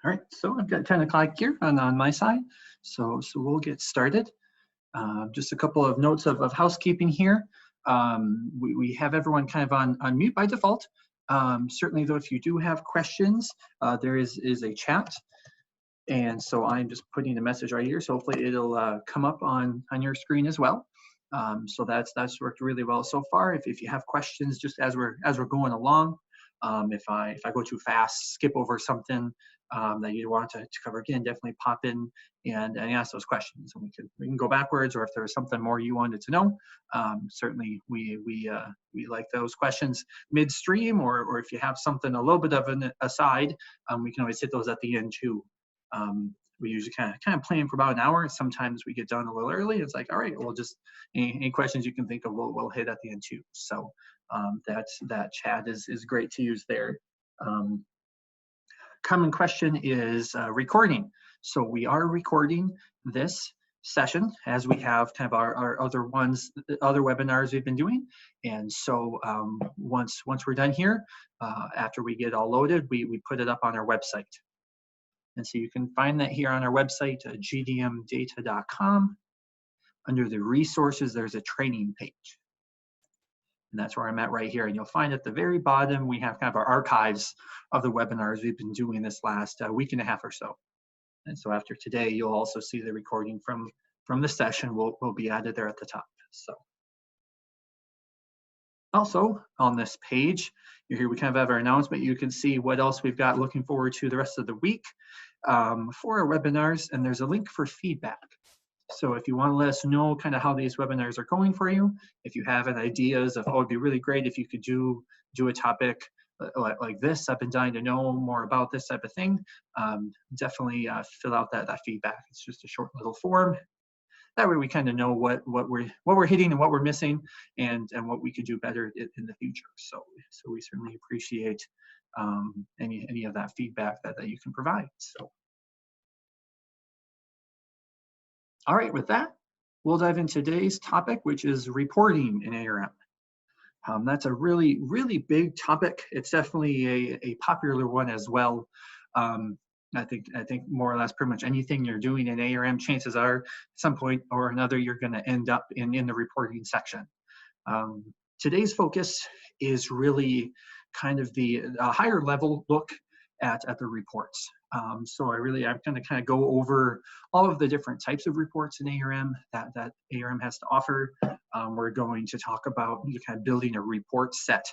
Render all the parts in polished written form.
All right, so I've got 10 o'clock here on my side, so we'll get started. Just a couple of notes of housekeeping here. We have everyone kind of on mute by default. Certainly, though, if you do have questions, there is a chat, and so I'm just putting a message right here. So hopefully it'll come up on your screen as well. So that's worked really well so far. If you have questions, just as we're going along, if I go too fast, skip over something that you want to cover again, definitely pop in and ask those questions, and we can go backwards, or if there's something more you wanted to know, certainly we like those questions midstream, or if you have something a little bit of an aside, we can always hit those at the end too. We usually kind of plan for about an hour. Sometimes we get done a little early. It's like, all right, we'll just any questions you can think of, we'll hit at the end too. So that chat is great to use there. Common question is recording. So we are recording this session as we have kind of our other webinars we've been doing. And so once we're done here, after we get all loaded, we put it up on our website. And so you can find that here on our website, gdmdata.com. Under the resources, there's a training page. And that's where I'm at right here. And you'll find at the very bottom, we have kind of our archives of the webinars we've been doing this last week and a half or so. And so after today, you'll also see the recording from the session will be added there at the top. So also on this page, here we kind of have our announcement. You can see what else we've got looking forward to the rest of the week for our webinars, and there's a link for feedback. So if you want to let us know kind of how these webinars are going for you, if you have any ideas of, oh, it'd be really great if you could do a topic like this, I've been dying to know more about this type of thing, definitely fill out that feedback. It's just a short little form. That way we kind of know what we're hitting and what we're missing, and what we could do better in the future. So we certainly appreciate any of that feedback that you can provide. So. All right, with that, we'll dive into today's topic, which is reporting in ARM. That's a really, really big topic. It's definitely a popular one as well. I think more or less pretty much anything you're doing in ARM, chances are at some point or another you're going to end up in the reporting section. Today's focus is really kind of the higher level look at the reports. So I'm going to kind of go over all of the different types of reports in ARM that ARM has to offer. We're going to talk about kind of building a report set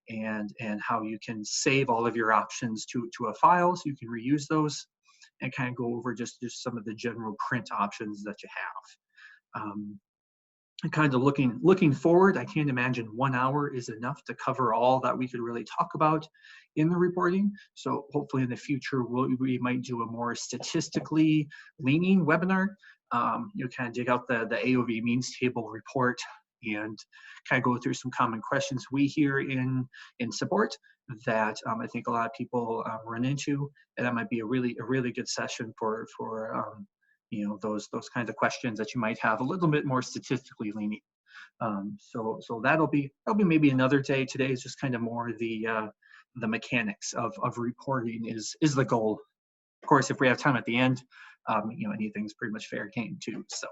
and how you can save all of your options to a file so you can reuse those, and kind of go over just some of the general print options that you have. Kind of looking forward, I can't imagine 1 hour is enough to cover all that we could really talk about in the reporting. So hopefully in the future, we might do a more statistically leaning webinar. Kind of dig out the AOV means table report and kind of go through some common questions we hear in support that I think a lot of people run into, and that might be a really good session for those kinds of questions that you might have a little bit more statistically leaning. So that'll be maybe another day. Today is just kind of more the mechanics of reporting is the goal. Of course, if we have time at the end, anything's pretty much fair game too. So.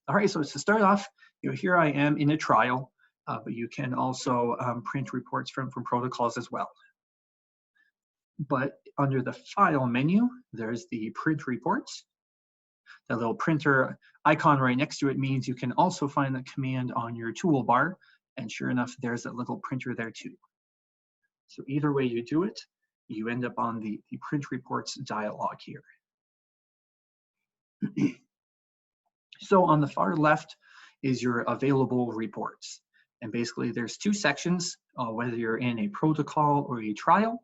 All right, so to start off, here I am in a trial, but you can also print reports from protocols as well. But under the file menu, there's the print reports. That little printer icon right next to it means you can also find the command on your toolbar, and sure enough, there's that little printer there too. So either way you do it, you end up on the print reports dialog here. So on the far left is your available reports. And basically there's two sections, whether you're in a protocol or a trial,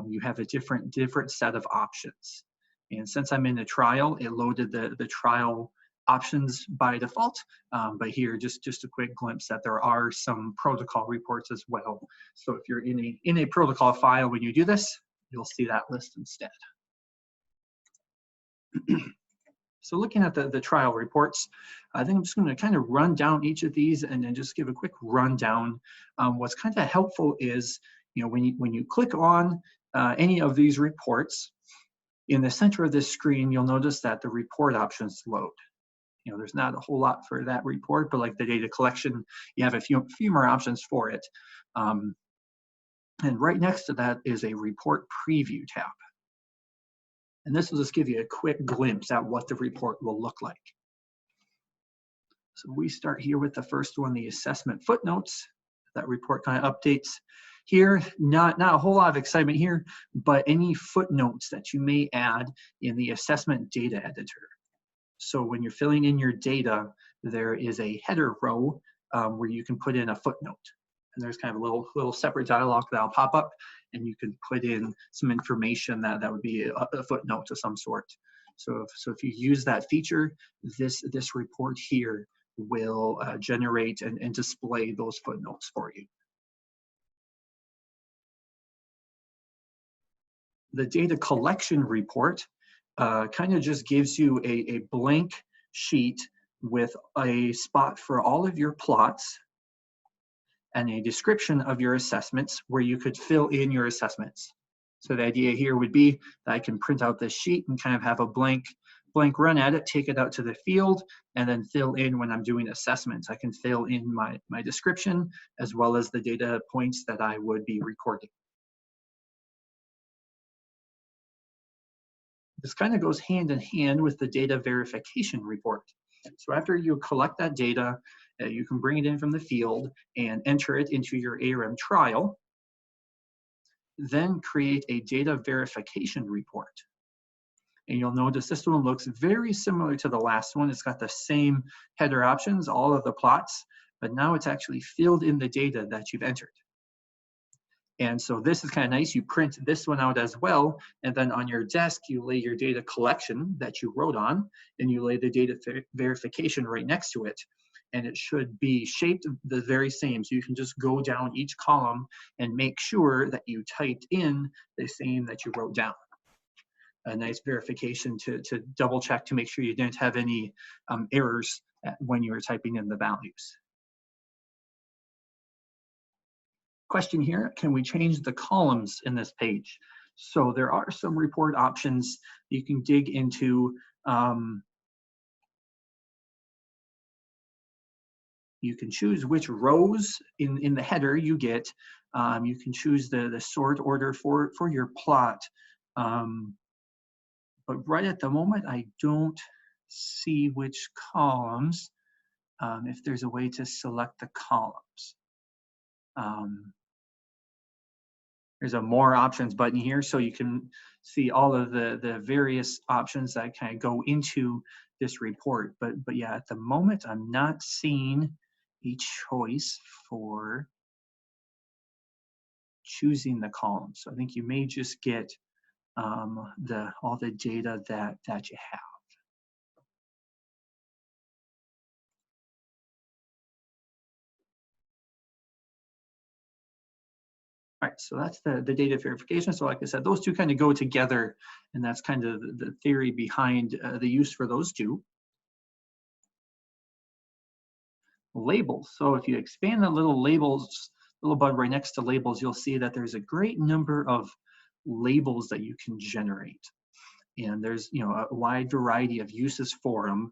you have a different set of options. And since I'm in a trial, it loaded the trial options by default. But here, just a quick glimpse that there are some protocol reports as well. So if you're in a protocol file, when you do this, you'll see that list instead. So looking at the trial reports, I think I'm just going to kind of run down each of these and then just give a quick rundown. What's kind of helpful is, when you click on any of these reports, in the center of this screen, you'll notice that the report options load. There's not a whole lot for that report, but like the data collection, you have a few more options for it. And right next to that is a report preview tab. And this will just give you a quick glimpse at what the report will look like. So we start here with the first one, the assessment footnotes. That report kind of updates here. Not a whole lot of excitement here, but any footnotes that you may add in the assessment data editor. So when you're filling in your data, there is a header row where you can put in a footnote. And there's kind of a little separate dialog that'll pop up, and you can put in some information that would be a footnote of some sort. So if you use that feature, this report here will generate and display those footnotes for you. The data collection report kind of just gives you a blank sheet with a spot for all of your plots and a description of your assessments where you could fill in your assessments. So the idea here would be that I can print out this sheet and kind of have a blank run at it, take it out to the field, and then fill in when I'm doing assessments. I can fill in my description as well as the data points that I would be recording. This kind of goes hand in hand with the data verification report. So after you collect that data, you can bring it in from the field and enter it into your ARM trial, then create a data verification report. And you'll notice this one looks very similar to the last one. It's got the same header options, all of the plots, but now it's actually filled in the data that you've entered. And so this is kind of nice. You print this one out as well, and then on your desk, you lay your data collection that you wrote on, and you lay the data verification right next to it. And it should be shaped the very same. So you can just go down each column and make sure that you typed in the same that you wrote down. A nice verification to double check to make sure you didn't have any errors when you were typing in the values. Question here, can we change the columns in this page? So there are some report options you can dig into. You can choose which rows in the header you get. You can choose the sort order for your plot. But right at the moment, I don't see which columns, if there's a way to select the columns. There's a more options button here, so you can see all of the various options that kind of go into this report. But yeah, at the moment, I'm not seeing a choice for choosing the columns. So I think you may just get all the data that you have. All right, so that's the data verification. So like I said, those two kind of go together, and that's kind of the theory behind the use for those two. Labels. So if you expand the little labels, little button right next to labels, you'll see that there's a great number of labels that you can generate. And there's a wide variety of uses for them.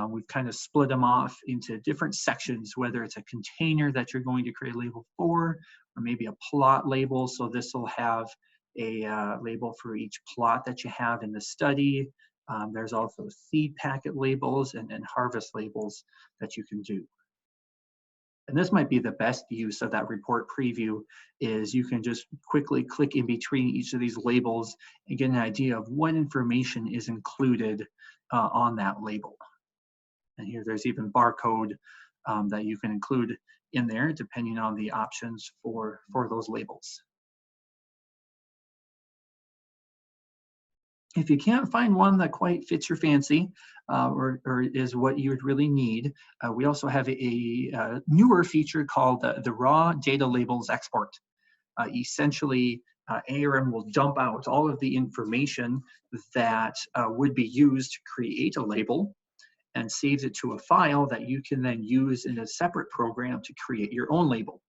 We've kind of split them off into different sections, whether it's a container that you're going to create a label for, or maybe a plot label. So this will have a label for each plot that you have in the study. There's also seed packet labels and harvest labels that you can do. And this might be the best use of that report preview, is you can just quickly click in between each of these labels and get an idea of what information is included on that label. And here there's even barcode that you can include in there depending on the options for those labels. If you can't find one that quite fits your fancy or is what you would really need, we also have a newer feature called the raw data labels export. Essentially, ARM will dump out all of the information that would be used to create a label and saves it to a file that you can then use in a separate program to create your own label.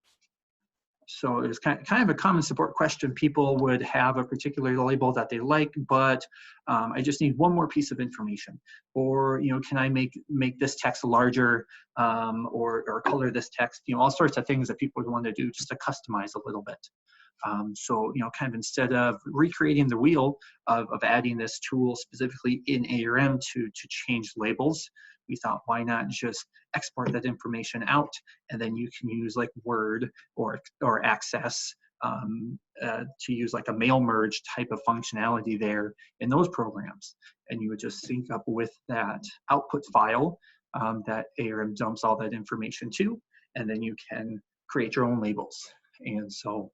So it's kind of a common support question. People would have a particular label that they like, but I just need one more piece of information. Or, you know, can I make this text larger, or color this text? You know, all sorts of things that people would want to do just to customize a little bit. So, you know, kind of instead of recreating the wheel of adding this tool specifically in ARM to change labels, we thought, why not just export that information out, and then you can use like Word or Access to use like a mail merge type of functionality there in those programs. And you would just sync up with that output file that ARM dumps all that information to, and then you can create your own labels. And so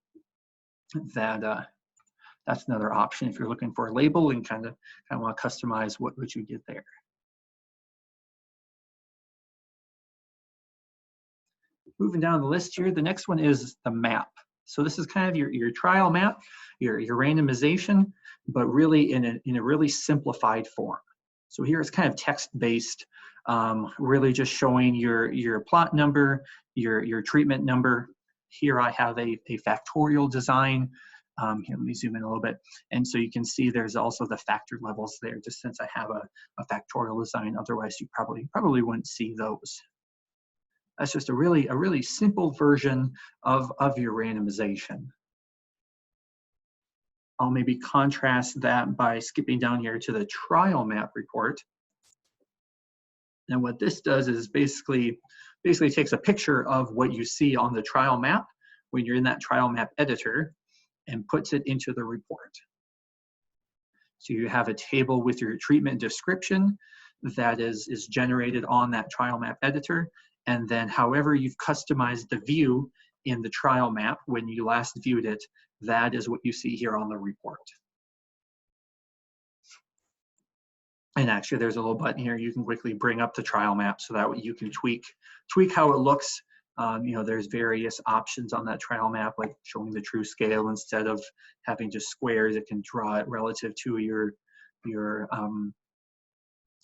that's another option if you're looking for a label and kind of want to customize what you get there. Moving down the list here, the next one is the map. So this is kind of your trial map, your randomization, but really in a really simplified form. So here it's kind of text-based, really just showing your plot number, your treatment number. Here I have a factorial design. Here, let me zoom in a little bit. And so you can see there's also the factor levels there, just since I have a factorial design. Otherwise, you probably wouldn't see those. That's just a really simple version of your randomization. I'll maybe contrast that by skipping down here to the trial map report. And what this does is basically takes a picture of what you see on the trial map when you're in that trial map editor and puts it into the report. So you have a table with your treatment description that is generated on that trial map editor. And then however you've customized the view in the trial map when you last viewed it, that is what you see here on the report. And actually there's a little button here you can quickly bring up the trial map so that way you can tweak how it looks. You know, there's various options on that trial map, like showing the true scale instead of having just squares. It can draw it relative to your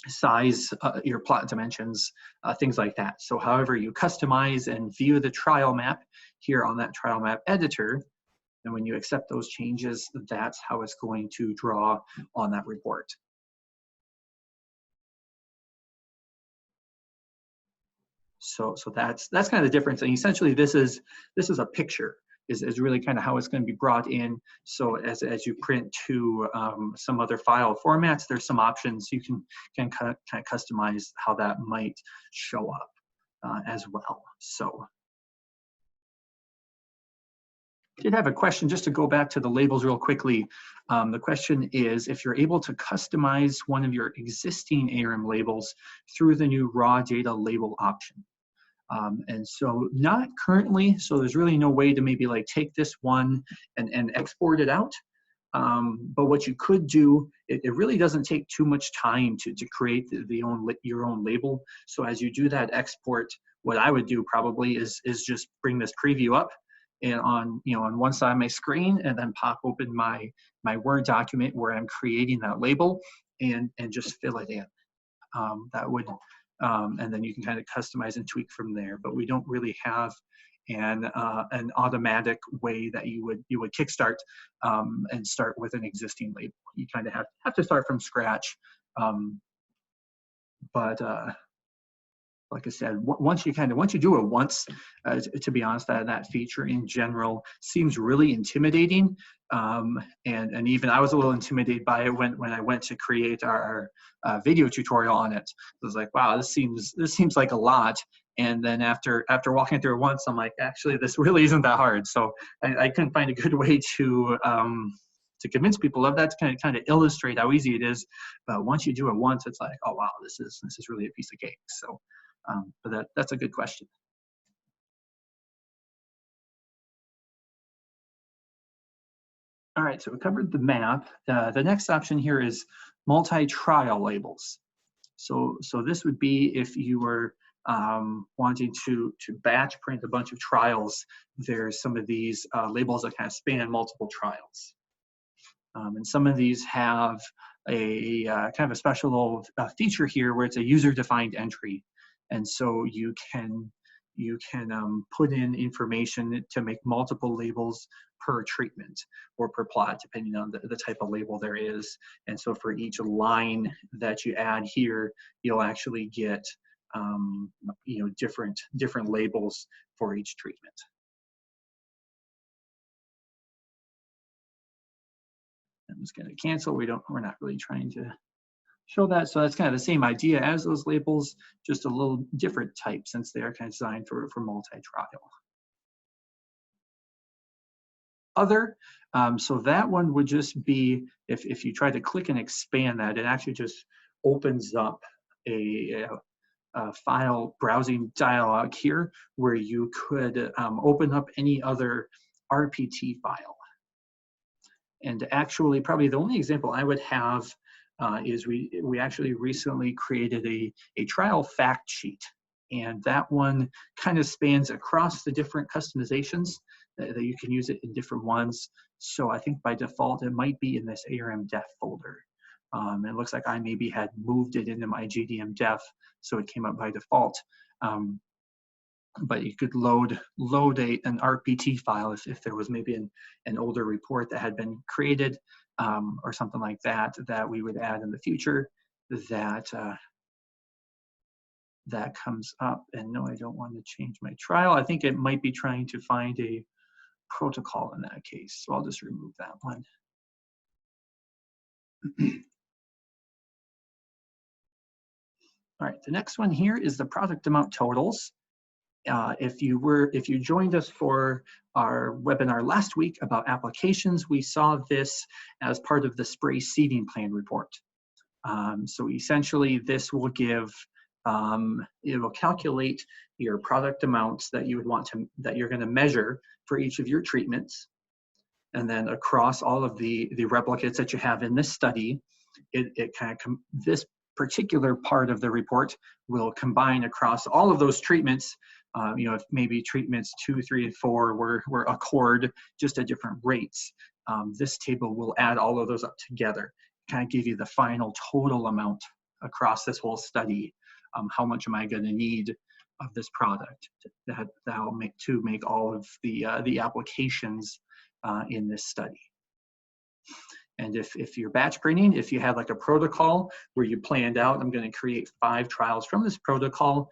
size, your plot dimensions, things like that. So however you customize and view the trial map here on that trial map editor, and when you accept those changes, that's how it's going to draw on that report. So that's kind of the difference. And essentially this is a picture is really kind of how it's going to be brought in. So as you print to some other file formats, there's some options you can kind of customize how that might show up as well. So I did have a question just to go back to the labels real quickly. The question is if you're able to customize one of your existing ARM labels through the new raw data label option. And so not currently, so there's really no way to maybe like take this one and export it out. But what you could do, it really doesn't take too much time to create your own label. So as you do that export, what I would do probably is just bring this preview up and on one side of my screen, and then pop open my Word document where I'm creating that label and just fill it in. That would and then you can kind of customize and tweak from there. But we don't really have an automatic way that you would kickstart and start with an existing label. You kind of have to start from scratch. But like I said, once you do it once, to be honest, that feature in general seems really intimidating. And even I was a little intimidated by it when I went to create our video tutorial on it. I was like, wow, this seems like a lot. And then after walking through it once, I'm like, actually, this really isn't that hard. So I couldn't find a good way to convince people of that, to kind of illustrate how easy it is. But once you do it once, it's like, oh wow, this is really a piece of cake. So, but that's a good question. All right, so we covered the map. The next option here is multi-trial labels. So this would be if you were wanting to batch print a bunch of trials. There's some of these labels that kind of span multiple trials. And some of these have a kind of a special little feature here where it's a user-defined entry. And so you can you can put in information to make multiple labels per treatment or per plot, depending on the type of label there is. And so for each line that you add here, you'll actually get different labels for each treatment. I'm just going to cancel. We're not really trying to show that. So that's kind of the same idea as those labels, just a little different type since they are kind of designed for multi-trial. Other, so that one would just be, if you try to click and expand that, it actually just opens up a file browsing dialog here where you could open up any other RPT file. And actually, probably the only example I would have is we actually recently created a trial fact sheet. And that one kind of spans across the different customizations that you can use it in different ones. So I think by default, it might be in this ARM def folder. It looks like I maybe had moved it into my GDM def, so it came up by default. But you could load an RPT file if there was maybe an older report that had been created or something like that we would add in the future that comes up. And no, I don't want to change my trial. I think it might be trying to find a protocol in that case. So I'll just remove that one. All right, the next one here is the product amount totals. If you joined us for our webinar last week about applications, we saw this as part of the spray seeding plan report. So essentially, this will give it will calculate your product amounts that you would want that you're going to measure for each of your treatments, and then across all of the replicates that you have in this study, this particular part of the report will combine across all of those treatments. If maybe treatments 2, 3, and 4 were accord just at different rates, this table will add all of those up together, kind of give you the final total amount across this whole study. How much am I going to need of this product that'll make all of the applications in this study. And if you're batch printing, if you have like a protocol where you planned out, I'm going to create 5 trials from this protocol,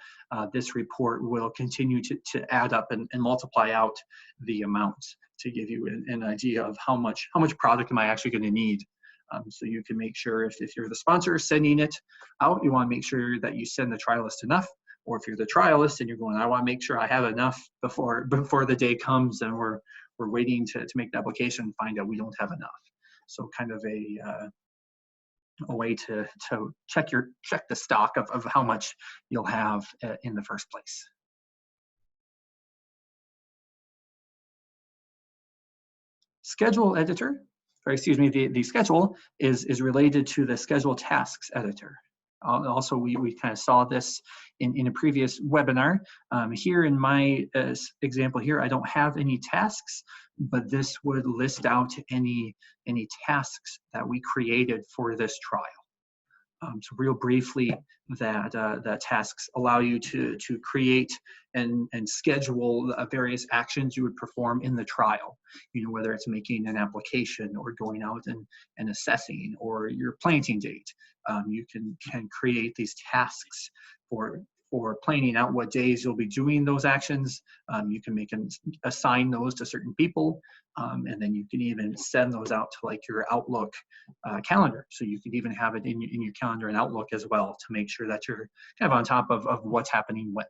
this report will continue to add up and multiply out the amounts to give you an idea of how much product am I actually going to need. So you can make sure if you're the sponsor sending it out, you want to make sure that you send the trialist enough. Or if you're the trialist and you're going, I want to make sure I have enough before the day comes and we're waiting to make the application and find out we don't have enough. So kind of a way to check the stock of how much you'll have in the first place. Schedule editor, or excuse me, the schedule is related to the schedule tasks editor. Also, we kind of saw this in a previous webinar. Here in my example here, I don't have any tasks, but this would list out any tasks that we created for this trial. So real briefly, that tasks allow you to create and schedule various actions you would perform in the trial. Whether it's making an application or going out and assessing or your planting date. You can create these tasks for planning out what days you'll be doing those actions. You can assign those to certain people, and then you can even send those out to like your Outlook calendar. So you can even have it in your calendar and Outlook as well to make sure that you're kind of on top of what's happening when.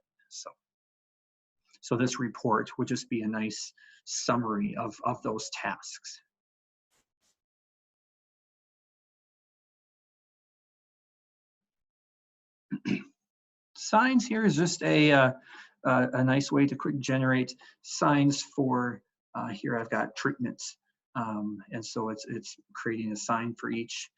So this report would just be a nice summary of those tasks. Signs here is just a nice way to quick generate signs for, here I've got treatments. And so it's creating a sign for each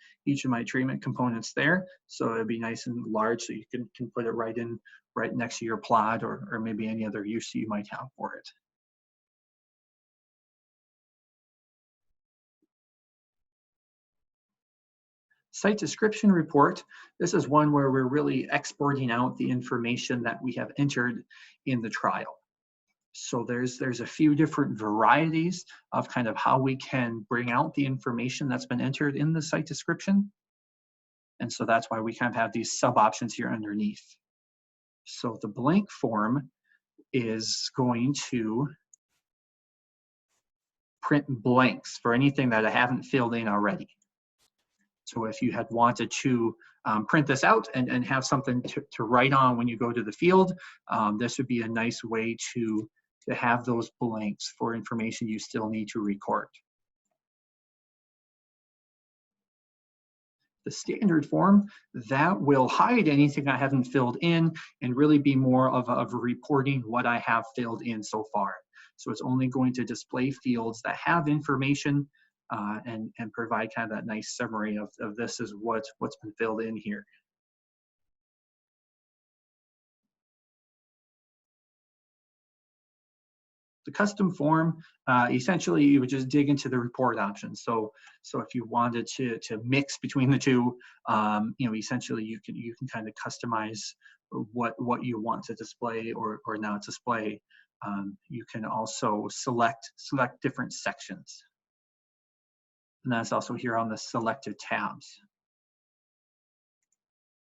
of my treatment components there. So it'd be nice and large so you can put it right next to your plot or maybe any other use you might have for it. Site description report, this is one where we're really exporting out the information that we have entered in the trial. So there's a few different varieties of kind of how we can bring out the information that's been entered in the site description. And so that's why we kind of have these sub options here underneath. So the blank form is going to print blanks for anything that I haven't filled in already. So if you had wanted to print this out and have something to write on when you go to the field, this would be a nice way to have those blanks for information you still need to record. The standard form, that will hide anything I haven't filled in and really be more of reporting what I have filled in so far. So it's only going to display fields that have information and provide kind of that nice summary of this is what's been filled in here. The custom form, essentially you would just dig into the report options. So if you wanted to mix between the two, essentially you can kind of customize what you want to display or not display. You can also select different sections. And that's also here on the selected tabs.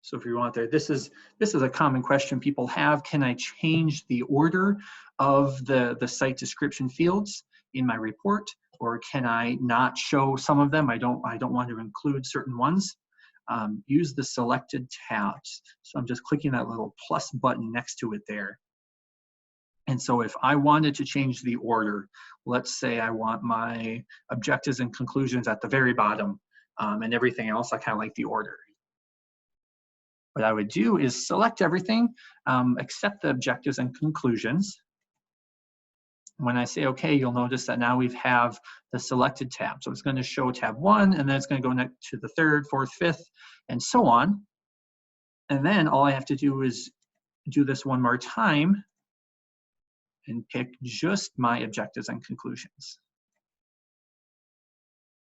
So if you want there, this is a common question people have. Can I change the order of the site description fields in my report, or can I not show some of them? I don't want to include certain ones. Use the selected tabs. So I'm just clicking that little plus button next to it there. And so if I wanted to change the order, let's say I want my objectives and conclusions at the very bottom, and everything else I kind of like the order. What I would do is select everything except the objectives and conclusions. When I say OK, you'll notice that now we have the selected tab. So it's going to show tab 1, and then it's going to go next to the 3rd, 4th, 5th, and so on. And then all I have to do is do this one more time and pick just my objectives and conclusions.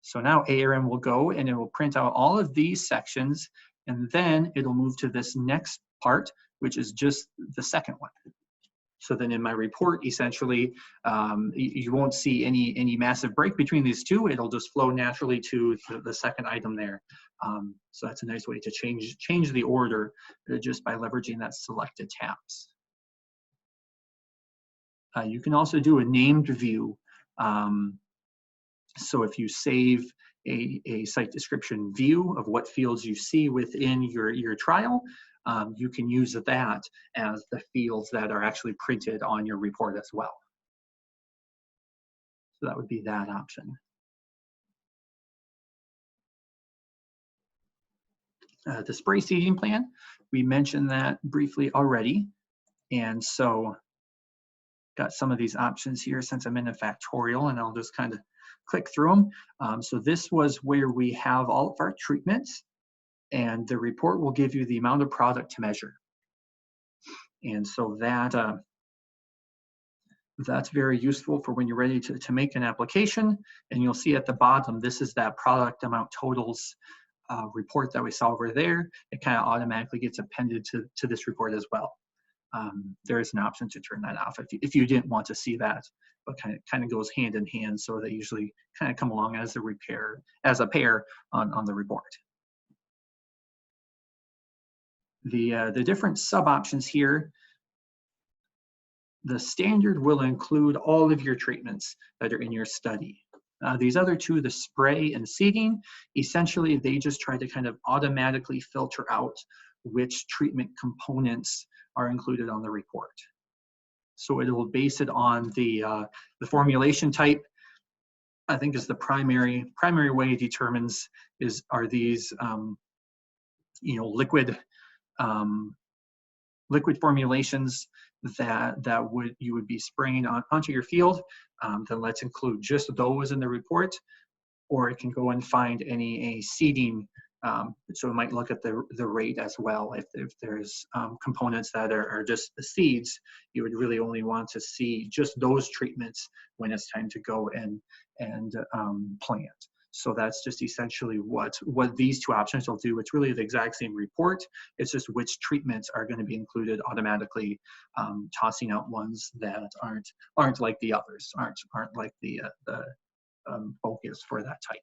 So now ARM will go and it will print out all of these sections, and then it'll move to this next part, which is just the second one. So then in my report, essentially, you won't see any massive break between these two. It'll just flow naturally to the second item there. So that's a nice way to change the order just by leveraging that selected tabs. You can also do a named view. So if you save a site description view of what fields you see within your trial, you can use that as the fields that are actually printed on your report as well. So that would be that option. The spray seeding plan, we mentioned that briefly already. And so got some of these options here since I'm in a Factorial, and I'll just kind of click through them. So this was where we have all of our treatments, and the report will give you the amount of product to measure. And so that's very useful for when you're ready to make an application. And you'll see at the bottom, this is that product amount totals report that we saw over there. It kind of automatically gets appended to this report as well. There is an option to turn that off if you didn't want to see that, but kind of goes hand in hand. So they usually kind of come along as a pair on the report. The different sub options here. The standard will include all of your treatments that are in your study. These other two, the spray and seeding, essentially they just try to kind of automatically filter out which treatment components are included on the report. So it will base it on the formulation type. I think is the primary way it determines are these liquid formulations that you would be spraying onto your field. Then let's include just those in the report, or it can go and find any seeding. So it might look at the rate as well. If there's components that are just the seeds, you would really only want to see just those treatments when it's time to go and plant. So that's just essentially what these two options will do. It's really the exact same report. It's just which treatments are going to be included automatically, tossing out ones that aren't like the others, aren't like the focus for that type.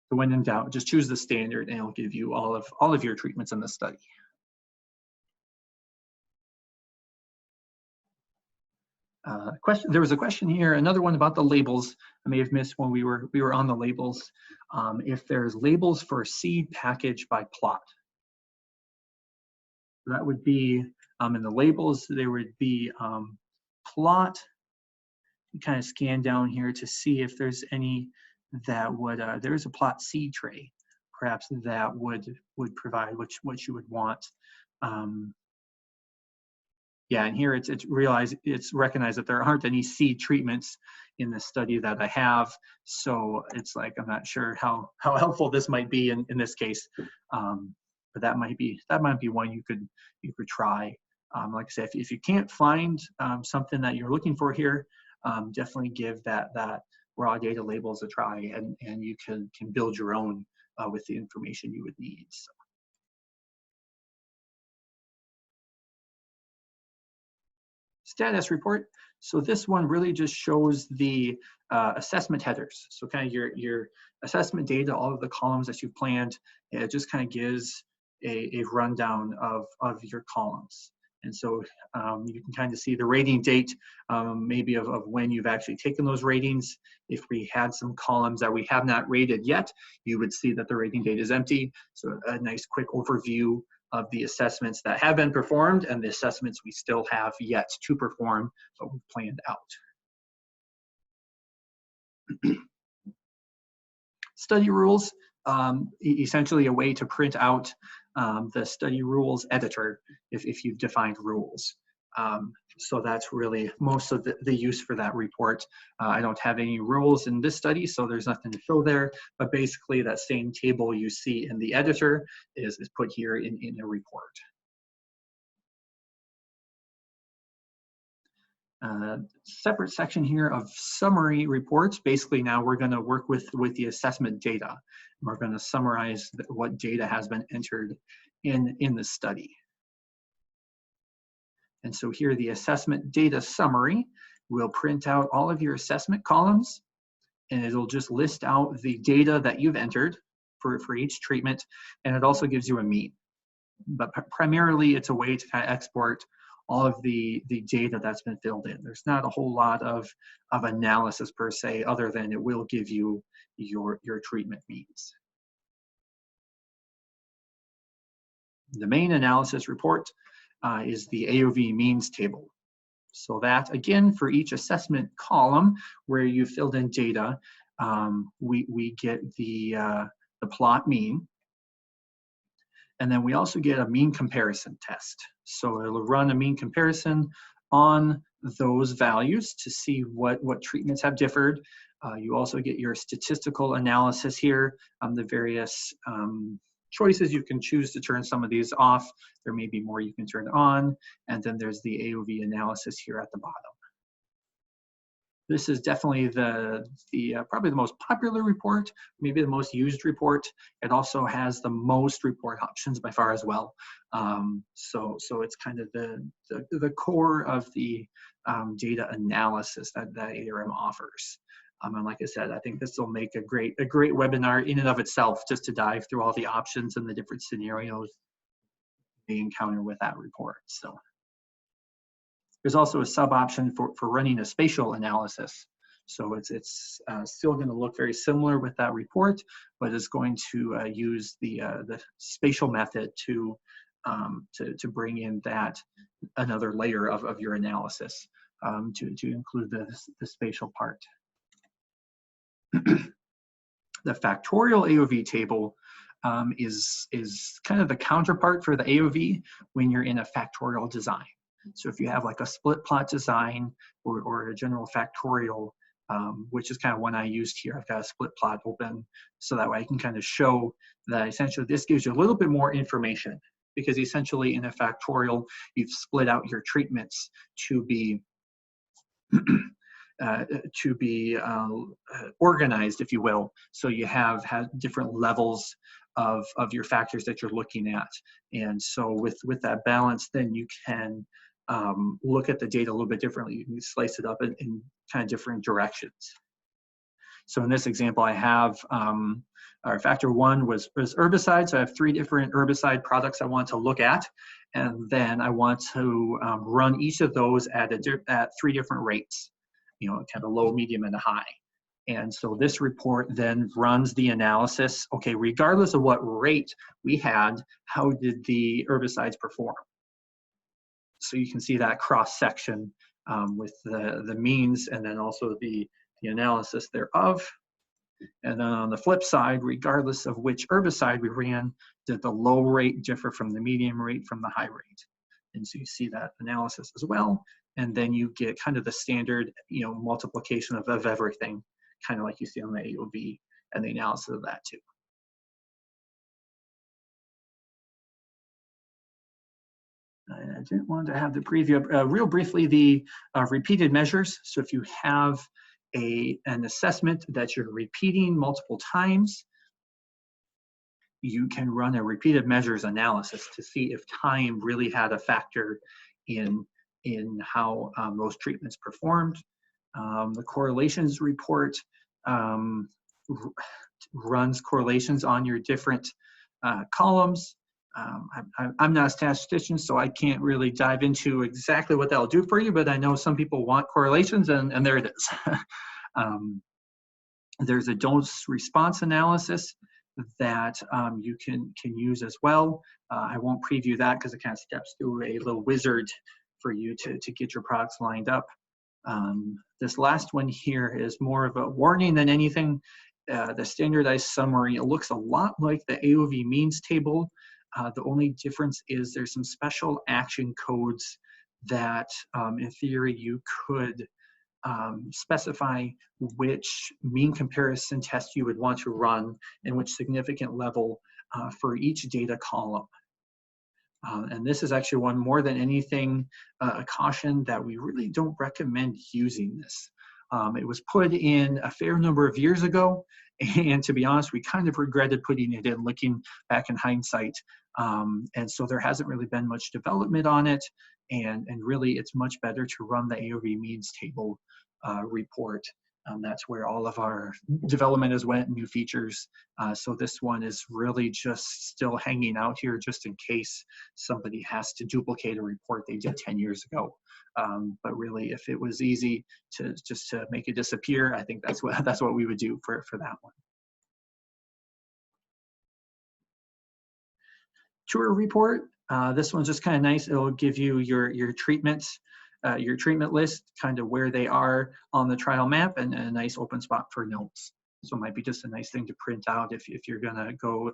So when in doubt, just choose the standard and it'll give you all of your treatments in the study. There was a question here, another one about the labels. I may have missed when we were on the labels. If there's labels for seed package by plot, that would be in the labels. There would be plot. You kind of scan down here to see if there's any that would. There's a plot seed tray, perhaps that would provide what you would want. Yeah, and here it's recognized that there aren't any seed treatments in the study that I have, so it's like I'm not sure how helpful this might be in this case, but that might be one you could try. Like I said, if you can't find something that you're looking for here, definitely give that raw data labels a try, and you can build your own with the information you would need. So. Status report. So this one really just shows the assessment headers. So kind of your assessment data, all of the columns that you've planned. It just kind of gives a rundown of your columns. And so you can kind of see the rating date, maybe of when you've actually taken those ratings. If we had some columns that we have not rated yet, you would see that the rating date is empty. So a nice quick overview of the assessments that have been performed and the assessments we still have yet to perform, but we've planned out. Study rules, essentially a way to print out the study rules editor if you've defined rules. So that's really most of the use for that report. I don't have any rules in this study, so there's nothing to show there, but basically that same table you see in the editor is put here in a report. Separate section here of summary reports. Basically now we're going to work with the assessment data. We're going to summarize what data has been entered in the study. And so here, the assessment data summary will print out all of your assessment columns, and it'll just list out the data that you've entered for each treatment, and it also gives you a mean. But primarily, it's a way to kind of export all of the data that's been filled in. There's not a whole lot of analysis per se, other than it will give you your treatment means. The main analysis report is the AOV means table. So that, again, for each assessment column where you filled in data, we get the plot mean. And then we also get a mean comparison test. So it'll run a mean comparison on those values to see what treatments have differed. You also get your statistical analysis here on the various choices. You can choose to turn some of these off. There may be more you can turn on. And then there's the AOV analysis here at the bottom. This is definitely probably the most popular report, maybe the most used report. It also has the most report options by far as well. So it's kind of the core of the data analysis that ARM offers. And like I said, I think this will make a great webinar in and of itself, just to dive through all the options and the different scenarios they encounter with that report. So there's also a sub option for running a spatial analysis. So it's still going to look very similar with that report, but it's going to use the spatial method to bring in that another layer of your analysis to include the spatial part. The factorial AOV table is kind of the counterpart for the AOV when you're in a factorial design. So if you have like a split plot design or a general factorial, which is kind of one I used here, I've got a split plot open, so that way I can kind of show that essentially this gives you a little bit more information, because essentially in a factorial, you've split out your treatments to be to be organized, if you will. So you have different levels of your factors that you're looking at. And so with that balance, then you can look at the data a little bit differently. You can slice it up in kind of different directions. So in this example, I have our factor one was herbicide. So I have 3 different herbicide products I want to look at. And then I want to run each of those at 3 different rates, you know, kind of low, medium, and high. And so this report then runs the analysis. Okay, regardless of what rate we had, how did the herbicides perform? So you can see that cross section with the means and then also the analysis thereof. And then on the flip side, regardless of which herbicide we ran, did the low rate differ from the medium rate from the high rate? And so you see that analysis as well. And then you get kind of the standard, you know, multiplication of everything, kind of like you see on the AOV and the analysis of that too. I didn't want to have the preview. Real briefly, the repeated measures. So if you have an assessment that you're repeating multiple times, you can run a repeated measures analysis to see if time really had a factor in how those treatments performed. The correlations report runs correlations on your different columns. I'm not a statistician, so I can't really dive into exactly what that'll do for you, but I know some people want correlations, and there it is. There's a dose response analysis that you can use as well. I won't preview that because it kind of steps through a little wizard for you to get your products lined up. This last one here is more of a warning than anything. The standardized summary, it looks a lot like the AOV means table. The only difference is there's some special action codes that in theory you could specify which mean comparison test you would want to run and which significant level for each data column. And this is actually one more than anything, a caution that we really don't recommend using this. It was put in a fair number of years ago, and to be honest, we kind of regretted putting it in looking back in hindsight. And so there hasn't really been much development on it, and really it's much better to run the AOV means table report. That's where all of our development has went, new features. So this one is really just still hanging out here just in case somebody has to duplicate a report they did 10 years ago. But really, if it was easy to just to make it disappear, I think that's what we would do for that one. Tour report. This one's just kind of nice. It'll give you your treatments. Your treatment list, kind of where they are on the trial map, and a nice open spot for notes. So it might be just a nice thing to print out if you're gonna go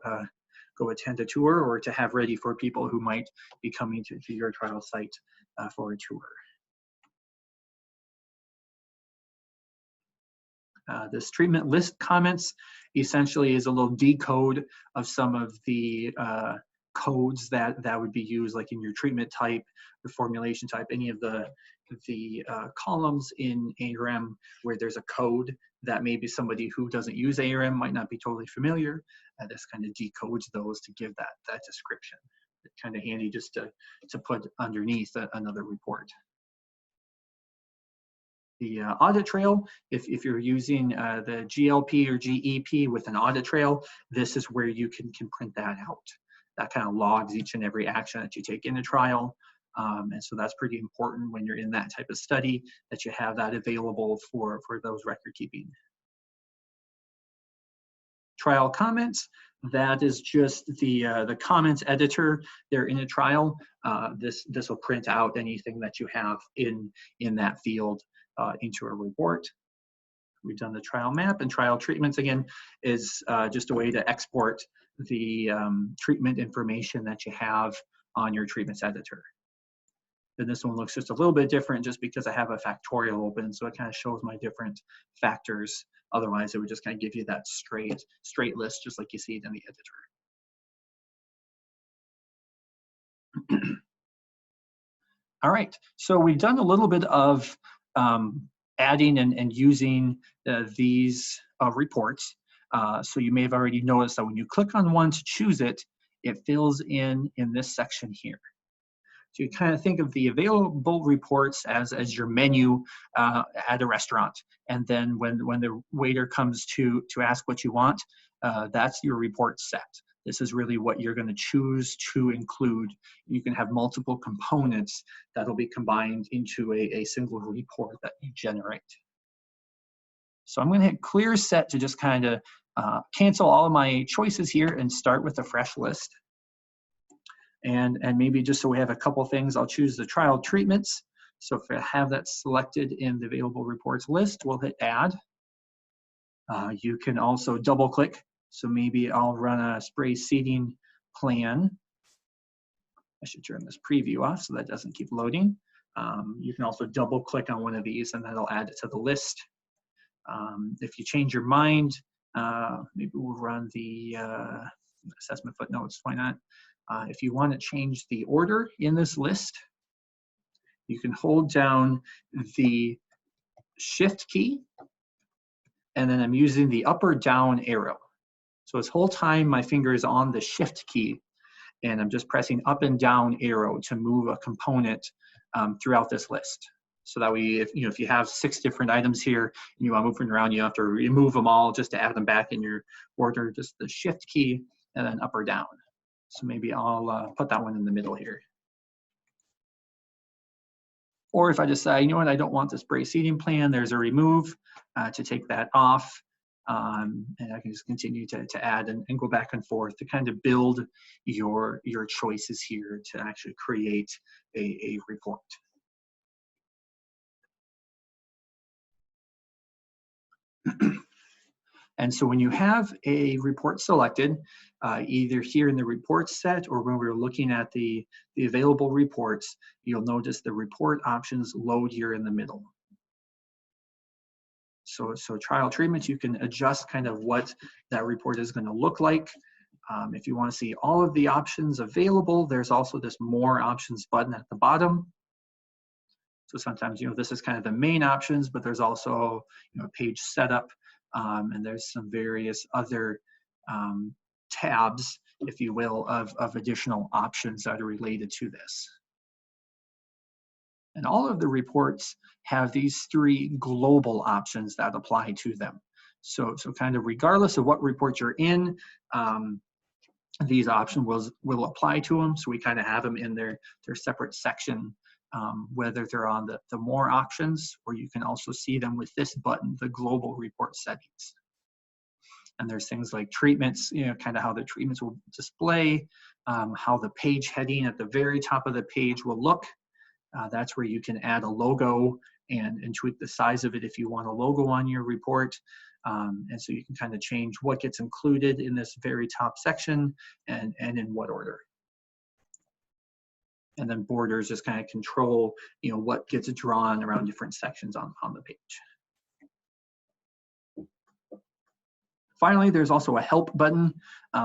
attend a tour, or to have ready for people who might be coming to your trial site for a tour. This treatment list comments essentially is a little decode of some of the codes that would be used, like in your treatment type, your formulation type, any of the columns in ARM where there's a code that maybe somebody who doesn't use ARM might not be totally familiar. This kind of decodes those to give that description. It's kind of handy just to put underneath another report. The audit trail, if you're using the GLP or GEP with an audit trail, this is where you can print that out. That kind of logs each and every action that you take in a trial. And so that's pretty important when you're in that type of study, that you have that available for those record keeping. Trial comments, that is just the comments editor. They're in a trial. This will print out anything that you have in that field into a report. We've done the trial map, and trial treatments again is just a way to export the treatment information that you have on your treatments editor. Then this one looks just a little bit different just because I have a factorial open, so it kind of shows my different factors. Otherwise, it would just kind of give you that straight list, just like you see it in the editor. All right, so we've done a little bit of adding and using these reports. So you may have already noticed that when you click on one to choose it, it fills in this section here. So you kind of think of the available reports as your menu at a restaurant. And then when the waiter comes to ask what you want, that's your report set. This is really what you're going to choose to include. You can have multiple components that'll be combined into a single report that you generate. So I'm going to hit clear set to just kind of cancel all of my choices here and start with a fresh list. And maybe just so we have a couple things, I'll choose the trial treatments. So if I have that selected in the available reports list, we'll hit add. You can also double click. So maybe I'll run a spray seeding plan. I should turn this preview off so that doesn't keep loading. You can also double click on one of these and that'll add it to the list. If you change your mind, maybe we'll run the assessment footnotes, why not? If you want to change the order in this list, you can hold down the shift key, and then I'm using the up or down arrow. So this whole time my finger is on the shift key, and I'm just pressing up and down arrow to move a component throughout this list. So that way, if you have 6 different items here and you want to move them around, you have to remove them all just to add them back in your order, just the shift key and then up or down. So maybe I'll put that one in the middle here. Or if I decide, you know what, I don't want this spray seeding plan, there's a remove to take that off. And I can just continue to add and go back and forth to kind of build your choices here to actually create a report. And so when you have a report selected, either here in the report set or when we're looking at the available reports, you'll notice the report options load here in the middle. So trial treatments, you can adjust kind of what that report is going to look like. If you want to see all of the options available, there's also this more options button at the bottom. So sometimes, this is kind of the main options, but there's also, page setup, and there's some various other tabs, if you will, of additional options that are related to this. And all of the reports have these 3 global options that apply to them. So kind of regardless of what report you're in, these options will apply to them. So we kind of have them in their separate section, whether they're on the more options, or you can also see them with this button, the global report settings. And there's things like treatments, kind of how the treatments will display, how the page heading at the very top of the page will look. That's where you can add a logo and tweak the size of it if you want a logo on your report. And so you can kind of change what gets included in this very top section and in what order. And then borders just kind of control, what gets drawn around different sections on the page. Finally, there's also a help button,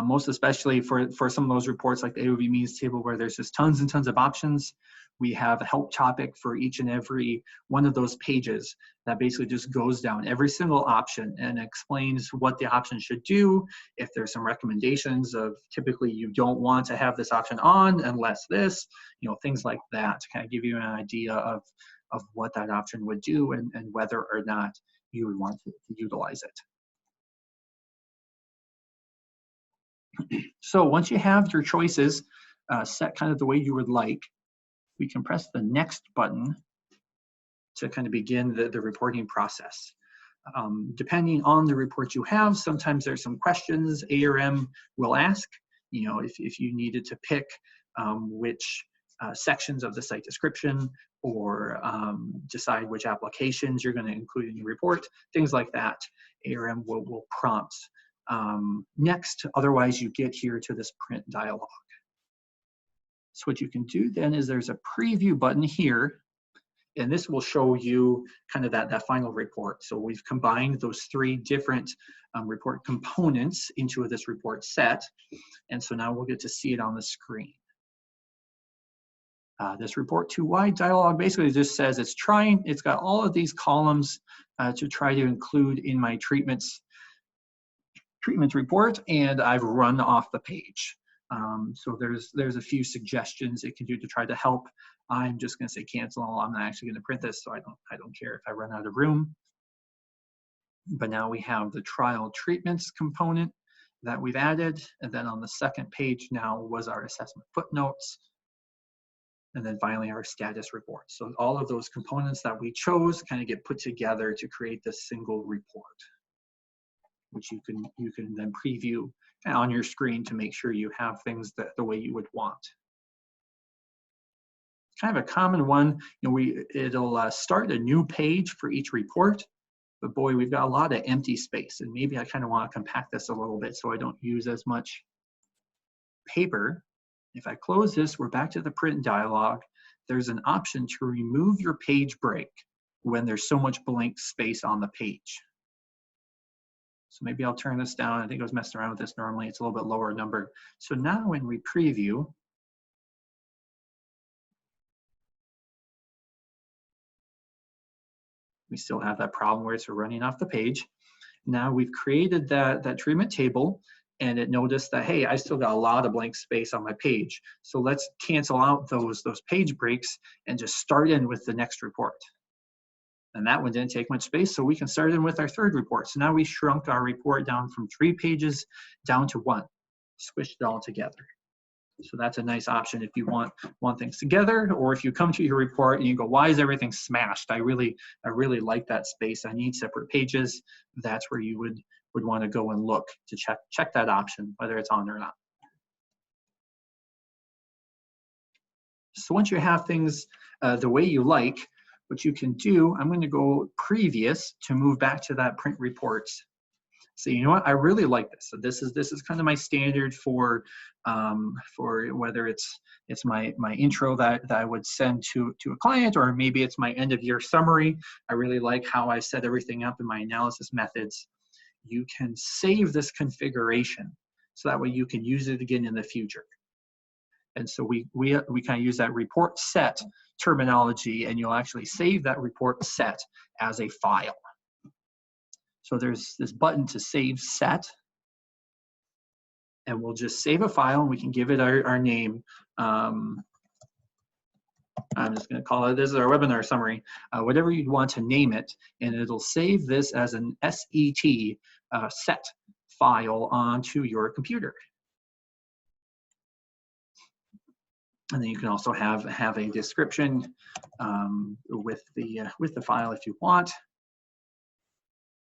most especially for some of those reports like the AOV means table where there's just tons and tons of options. We have a help topic for each and every one of those pages that basically just goes down every single option and explains what the option should do. If there's some recommendations of typically you don't want to have this option on unless this, things like that to kind of give you an idea of what that option would do and whether or not you would want to utilize it. So once you have your choices set kind of the way you would like, we can press the next button to kind of begin the reporting process. Depending on the report you have, sometimes there's some questions ARM will ask. If you needed to pick which sections of the site description or decide which applications you're going to include in your report, things like that, ARM will prompt next. Otherwise, you get here to this print dialog. So what you can do then is there's a preview button here, and this will show you kind of that final report. So we've combined those 3 different report components into this report set. And so now we'll get to see it on the screen. This report too wide dialog basically just says it's got all of these columns to try to include in my treatment report, and I've run off the page. So there's a few suggestions it can do to try to help. I'm just going to say cancel. I'm not actually going to print this, so I don't care if I run out of room. But now we have the trial treatments component that we've added, and then on the second page now was our assessment footnotes, and then finally our status report. So all of those components that we chose kind of get put together to create this single report, which you can then preview on your screen to make sure you have things the way you would want. Kind of a common one, it'll start a new page for each report, but boy, we've got a lot of empty space, and maybe I kind of want to compact this a little bit so I don't use as much paper. If I close this, we're back to the print dialog. There's an option to remove your page break when there's so much blank space on the page. So maybe I'll turn this down. I think I was messing around with this normally. It's a little bit lower number. So now when we preview, we still have that problem where it's running off the page. Now we've created that treatment table, and it noticed that, hey, I still got a lot of blank space on my page. So let's cancel out those page breaks and just start in with the next report. And that one didn't take much space, so we can start in with our third report. So now we shrunk our report down from 3 pages down to 1, squished it all together. So that's a nice option if you want things together, or if you come to your report and you go, why is everything smashed? I really like that space. I need separate pages. That's where you would want to go and look to check that option, whether it's on or not. So once you have things the way you like, what you can do, I'm going to go previous to move back to that print reports. So you know what, I really like this. So this is kind of my standard for whether it's my intro that I would send to a client, or maybe it's my end of year summary. I really like how I set everything up in my analysis methods. You can save this configuration so that way you can use it again in the future. And so we kind of use that report set terminology, and you'll actually save that report set as a file. So there's this button to save set, and we'll just save a file, and we can give it our name. I'm just going to call it, this is our webinar summary, whatever you'd want to name it, and it'll save this as an SET set file onto your computer. And then you can also have a description with the file if you want.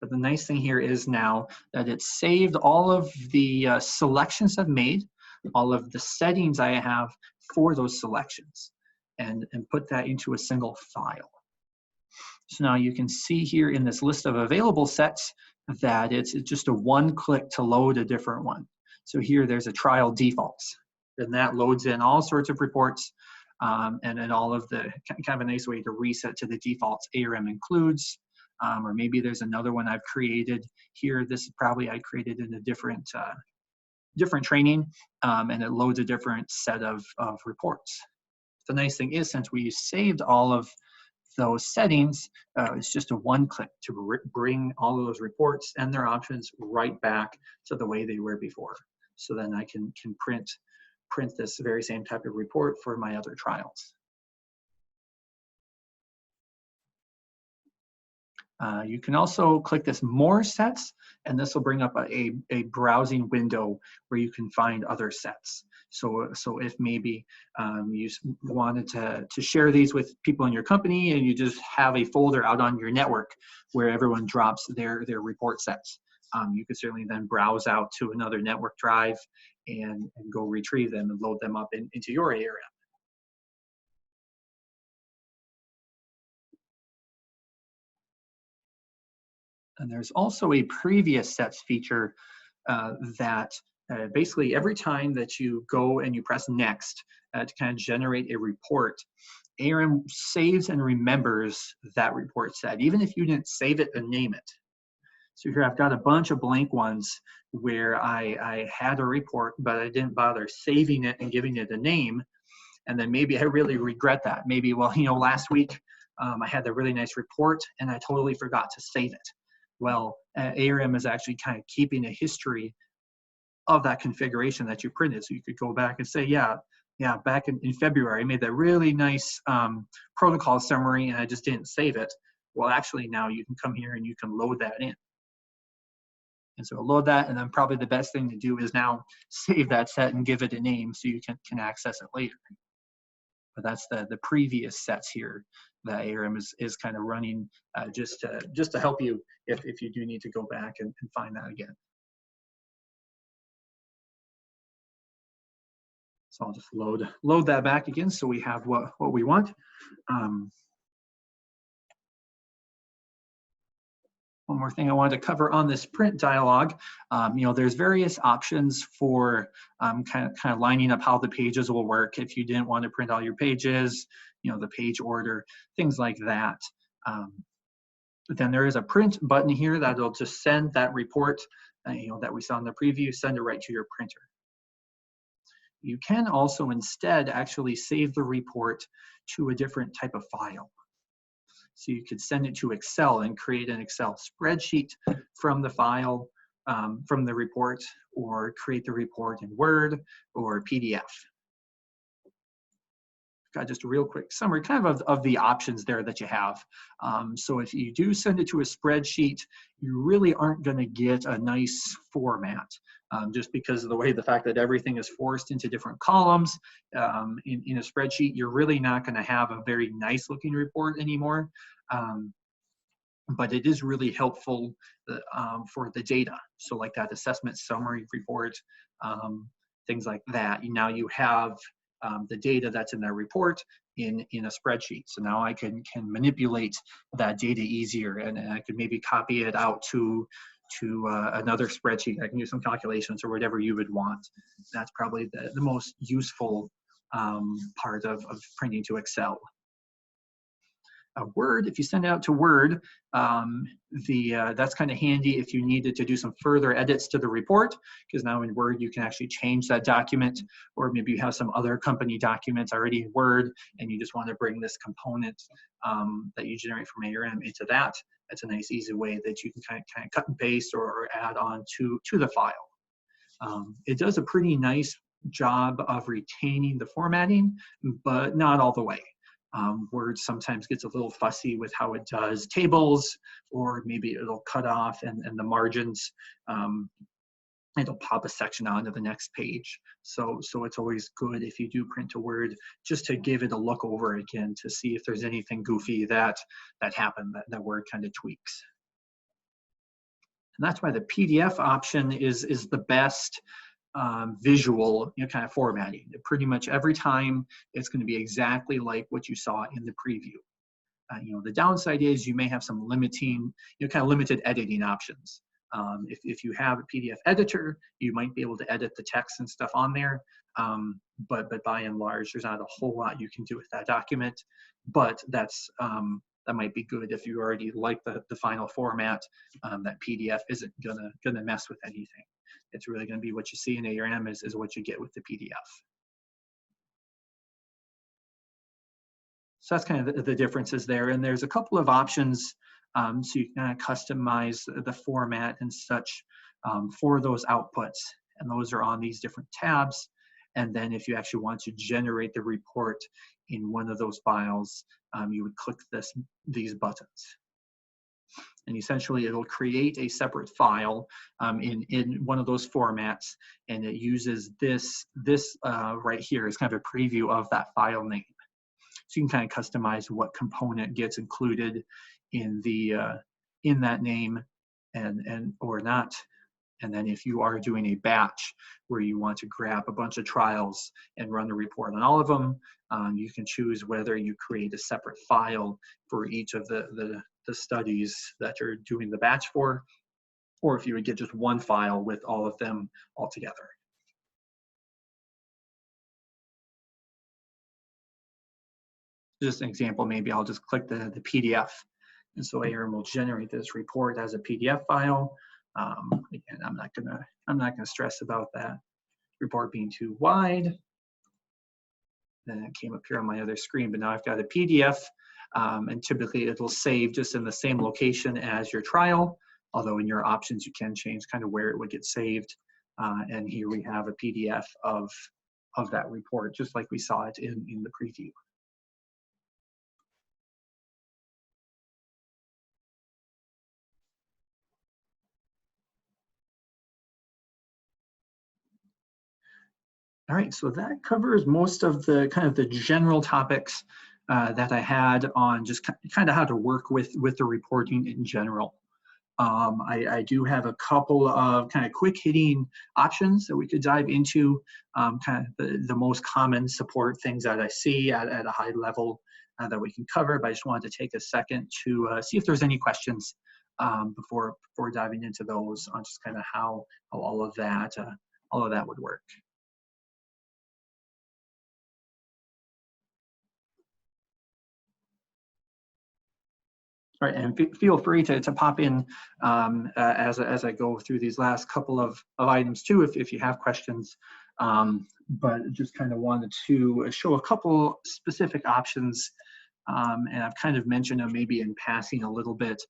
But the nice thing here is now that it's saved all of the selections I've made, all of the settings I have for those selections, and put that into a single file. So now you can see here in this list of available sets that it's just a one-click to load a different one. So here there's a trial defaults, and that loads in all sorts of reports, and then all of the kind of a nice way to reset to the defaults ARM includes. Or maybe there's another one I've created here. This is probably I created in a different training, and it loads a different set of reports. The nice thing is, since we saved all of those settings, it's just a one-click to bring all of those reports and their options right back to the way they were before. So then I can print this very same type of report for my other trials. You can also click this More Sets, and this will bring up a browsing window where you can find other sets. So if maybe you wanted to share these with people in your company, and you just have a folder out on your network where everyone drops their report sets, you could certainly then browse out to another network drive and go retrieve them and load them up into your ARM. And there's also a previous sets feature that basically every time that you go and you press next to kind of generate a report, ARM saves and remembers that report set, even if you didn't save it and name it. So here I've got a bunch of blank ones where I had a report, but I didn't bother saving it and giving it a name. and then maybe I really regret that. Maybe, well, last week I had a really nice report and I totally forgot to save it. Well, ARM is actually kind of keeping a history of that configuration that you printed. So you could go back and say, yeah, back in February, I made that really nice protocol summary and I just didn't save it. Well, actually now you can come here and you can load that in. And so load that, and then probably the best thing to do is now save that set and give it a name so you can access it later. But that's the previous sets here that ARM is kind of running just to help you if you do need to go back and find that again. So I'll just load that back again so we have what we want. One more thing I wanted to cover on this print dialog, there's various options for kind of lining up how the pages will work. If you didn't want to print all your pages, the page order, things like that. But then there is a print button here that'll just send that report, that we saw in the preview, send it right to your printer. You can also instead actually save the report to a different type of file. So you could send it to Excel and create an Excel spreadsheet from the file, from the report, or create the report in Word or PDF. Got just a real quick summary kind of the options there that you have. So if you do send it to a spreadsheet, you really aren't going to get a nice format. Just because of the fact that everything is forced into different columns in a spreadsheet, you're really not going to have a very nice looking report anymore. But it is really helpful for the data. So like that assessment summary report, things like that. Now you have the data that's in that report in a spreadsheet. So now I can manipulate that data easier, and I can maybe copy it out to another spreadsheet. I can do some calculations or whatever you would want. That's probably the most useful part of printing to Excel. Word, if you send it out to Word, that's kind of handy if you needed to do some further edits to the report, because now in Word you can actually change that document, or maybe you have some other company documents already in Word and you just want to bring this component that you generate from ARM into that. That's a nice easy way that you can kind of cut and paste or add on to the file. It does a pretty nice job of retaining the formatting, but not all the way. Word sometimes gets a little fussy with how it does tables, or maybe it'll cut off and the margins, it'll pop a section onto the next page. So it's always good if you do print a Word just to give it a look over again to see if there's anything goofy that happened, that Word kind of tweaks. And that's why the PDF option is the best visual kind of formatting. Pretty much every time it's going to be exactly like what you saw in the preview. The downside is you may have some limiting, kind of limited editing options. If you have a PDF editor, you might be able to edit the text and stuff on there, but by and large, there's not a whole lot you can do with that document. But that might be good if you already like the final format. That PDF isn't gonna mess with anything. It's really going to be what you see in ARM is what you get with the PDF. So that's kind of the differences there. And there's a couple of options so you can kind of customize the format and such for those outputs. And those are on these different tabs. And then if you actually want to generate the report in one of those files, you would click these buttons. And essentially it'll create a separate file in one of those formats, and it uses this right here as kind of a preview of that file name. So you can kind of customize what component gets included in that name and or not. And then if you are doing a batch where you want to grab a bunch of trials and run a report on all of them, you can choose whether you create a separate file for each of the studies that you're doing the batch for, or if you would get just one file with all of them all together. Just an example, maybe I'll just click the PDF. And so ARM will generate this report as a PDF file. Again, I'm not gonna stress about that report being too wide. then it came up here on my other screen, but now I've got a PDF, and typically it'll save just in the same location as your trial, although in your options you can change kind of where it would get saved. And here we have a PDF of that report, just like we saw it in the preview. All right, so that covers most of the kind of the general topics that I had on just kind of how to work with the reporting in general. I do have a couple of kind of quick hitting options that we could dive into, kind of the most common support things that I see at a high level that we can cover, but I just wanted to take a second to see if there's any questions before diving into those on just kind of how all of that would work. Right, and feel free to pop in as I go through these last couple of items too, if you have questions. But just kind of wanted to show a couple specific options, and I've kind of mentioned them maybe in passing a little bit,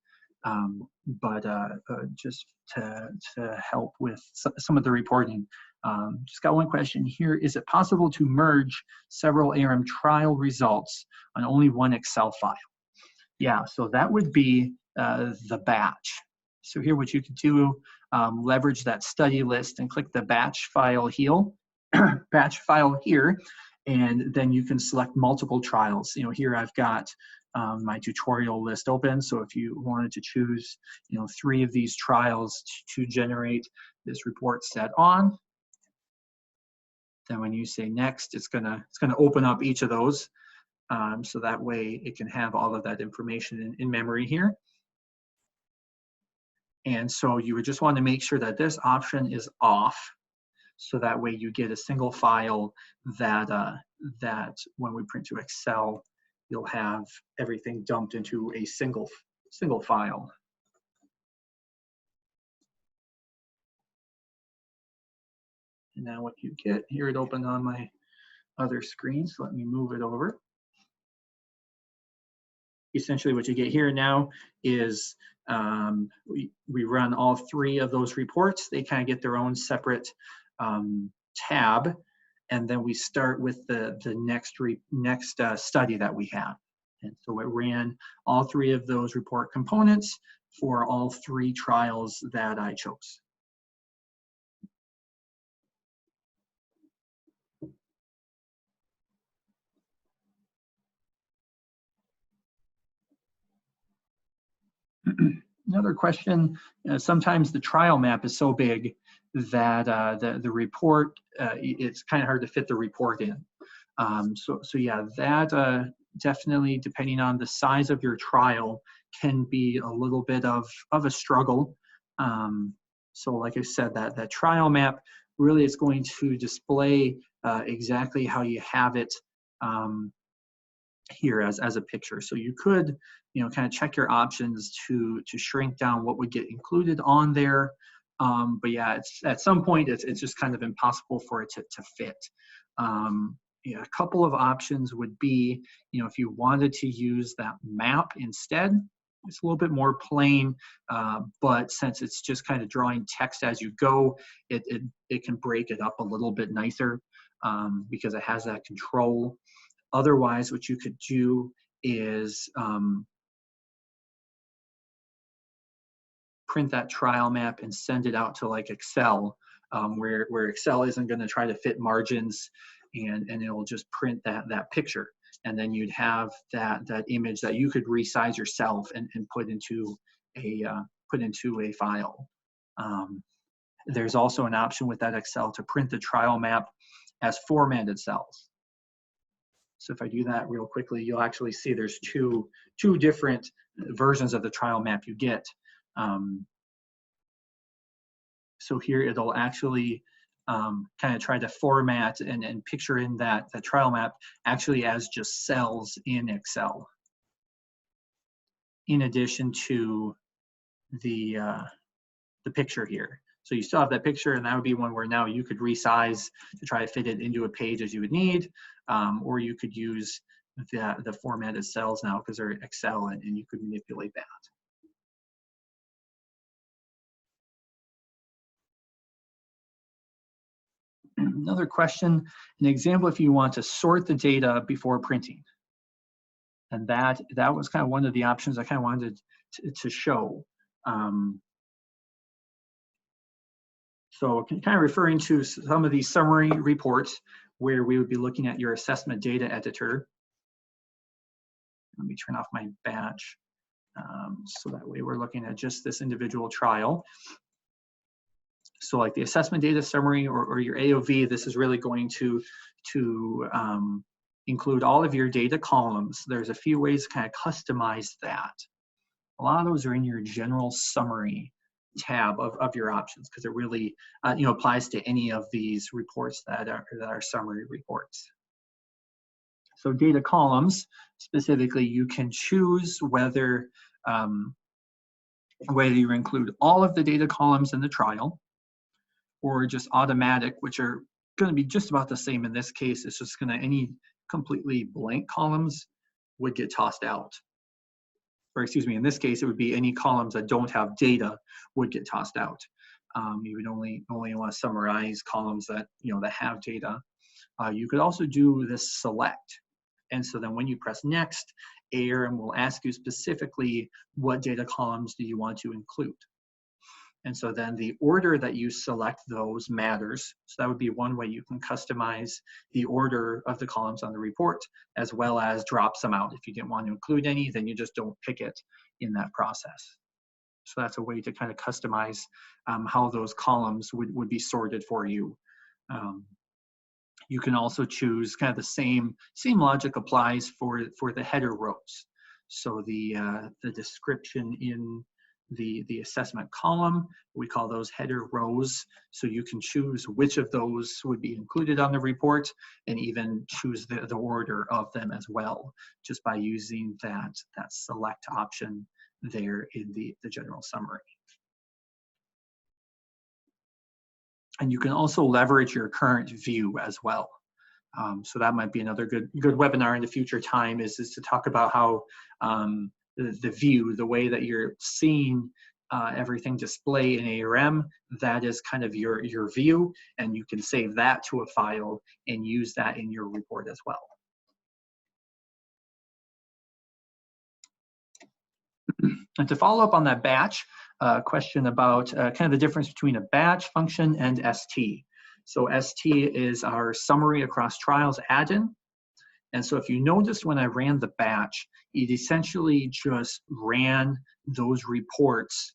but just to help with some of the reporting. Just got one question here. Is it possible to merge several ARM trial results on only one Excel file? Yeah, so that would be the batch. So here what you could do, leverage that study list and click the batch file batch file here, and then you can select multiple trials. You know, here I've got my tutorial list open, so if you wanted to choose, you know, 3 of these trials to generate this report set on, then when you say next, it's gonna open up each of those. So that way it can have all of that information in memory here. And so you would just want to make sure that this option is off, so that way you get a single file that, that when we print to Excel, you'll have everything dumped into a single file. And now what you get, here it opened on my other screen, so let me move it over. Essentially what you get here now is we run all 3 of those reports. They kind of get their own separate tab, and then we start with the next study that we have. And so it ran all 3 of those report components for all 3 trials that I chose. Another question, sometimes the trial map is so big that the report, it's kind of hard to fit the report in. So yeah, that definitely, depending on the size of your trial, can be a little bit of a struggle. So like I said, that trial map really is going to display exactly how you have it here as a picture. So you could, you know, kind of check your options to shrink down what would get included on there. But yeah, it's at some point it's just kind of impossible for it to fit. Yeah, a couple of options would be, you know, if you wanted to use that map instead, it's a little bit more plain, but since it's just kind of drawing text as you go, it can break it up a little bit nicer because it has that control. Otherwise, what you could do is print that trial map and send it out to like Excel, where Excel isn't going to try to fit margins, and it will just print that picture. And then you'd have that image that you could resize yourself and put into a file. There's also an option with that Excel to print the trial map as formatted cells. So if I do that real quickly, you'll actually see there's two different versions of the trial map you get. So here it'll actually kind of try to format and picture in that trial map actually as just cells in Excel, in addition to the picture here. So you still have that picture, and that would be one where now you could resize to try to fit it into a page as you would need. or you could use the formatted cells now because they're Excel, and you could manipulate that. Another question, an example if you want to sort the data before printing. And that was kind of one of the options I kind of wanted to show. So kind of referring to some of these summary reports where we would be looking at your assessment data editor. Let me turn off my batch. So that way we're looking at just this individual trial. So like the assessment data summary or your AOV, this is really going to include all of your data columns. There's a few ways to kind of customize that. A lot of those are in your general summary tab of your options because it really applies to any of these reports that are summary reports. So data columns, specifically, you can choose whether you include all of the data columns in the trial or just automatic, which are going to be just about the same in this case. It's just going to, any completely blank columns would get tossed out. Or excuse me, in this case, it would be any columns that don't have data would get tossed out. You would only want to summarize columns that that have data. You could also do this select. And so then when you press next, ARM will ask you specifically what data columns do you want to include. And so then the order that you select those matters. So that would be one way you can customize the order of the columns on the report, as well as drop some out. If you didn't want to include any, then you just don't pick it in that process. So that's a way to kind of customize how those columns would be sorted for you. You can also choose kind of the same logic applies for the header rows. So the description in the assessment column, we call those header rows. So you can choose which of those would be included on the report and even choose the order of them as well, just by using that select option there in the general summary. And you can also leverage your current view as well. So that might be another good webinar in the future time is to talk about how the view, the way that you're seeing everything display in ARM, that is kind of your view, and you can save that to a file and use that in your report as well. And to follow up on that batch question about kind of the difference between a batch function and ST. So ST is our summary across trials add-in. And so if you notice when I ran the batch, it essentially just ran those reports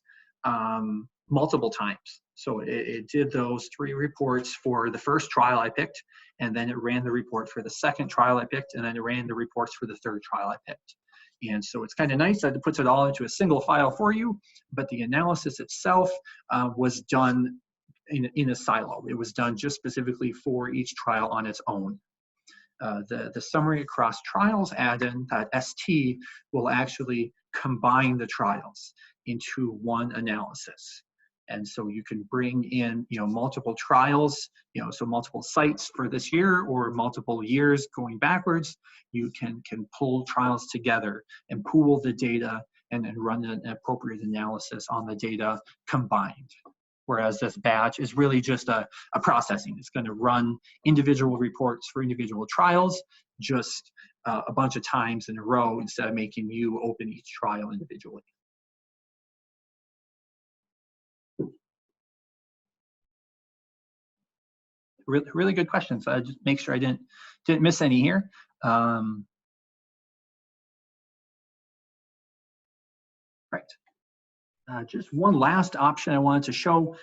multiple times. So it did those 3 reports for the first trial I picked, and then it ran the report for the second trial I picked, and then it ran the reports for the third trial I picked. And so it's kind of nice that it puts it all into a single file for you, but the analysis itself was done in a silo. It was done just specifically for each trial on its own. The summary across trials add-in, that ST, will actually combine the trials into one analysis. And so you can bring in multiple trials, so multiple sites for this year or multiple years going backwards. You can pull trials together and pool the data and run an appropriate analysis on the data combined. Whereas this batch is really just a processing. It's going to run individual reports for individual trials just a bunch of times in a row instead of making you open each trial individually. Really good questions. So I just make sure I didn't miss any here. Right. Just one last option I wanted to show.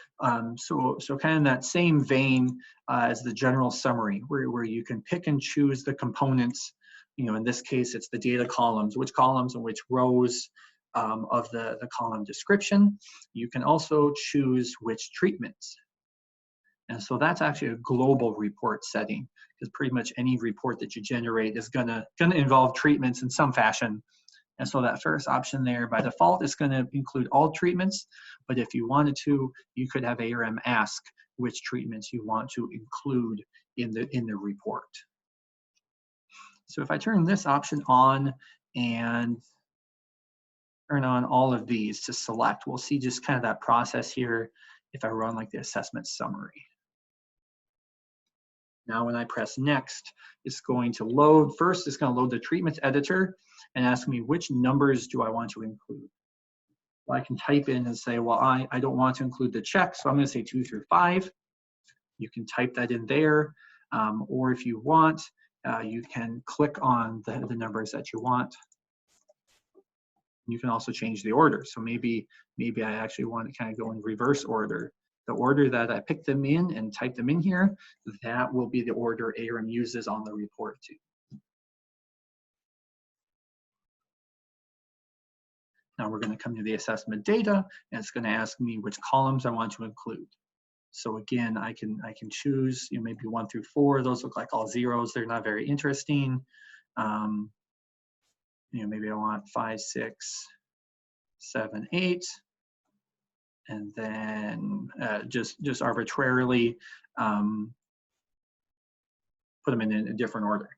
So kind of in that same vein as the general summary, where you can pick and choose the components. In this case, it's the data columns, which columns and which rows of the column description. You can also choose which treatments. And so that's actually a global report setting, because pretty much any report that you generate is gonna involve treatments in some fashion. And so that first option there, by default, is going to include all treatments. But if you wanted to, you could have ARM ask which treatments you want to include in the report. So if I turn this option on and turn on all of these to select, we'll see just kind of that process here if I run like the assessment summary. Now when I press next, it's going to load. First, it's going to load the treatments editor and ask me which numbers do I want to include. Well, I can type in and say, well, I don't want to include the check, so I'm going to say 2 through 5. You can type that in there, or if you want, you can click on the numbers that you want. You can also change the order. So maybe I actually want to kind of go in reverse order. The order that I picked them in and type them in here, that will be the order ARM uses on the report too. Now we're going to come to the assessment data, and it's going to ask me which columns I want to include. So again, I can choose, maybe 1 through 4. Those look like all zeros. They're not very interesting. Maybe I want 5, 6, 7, 8. And then just arbitrarily put them in a different order.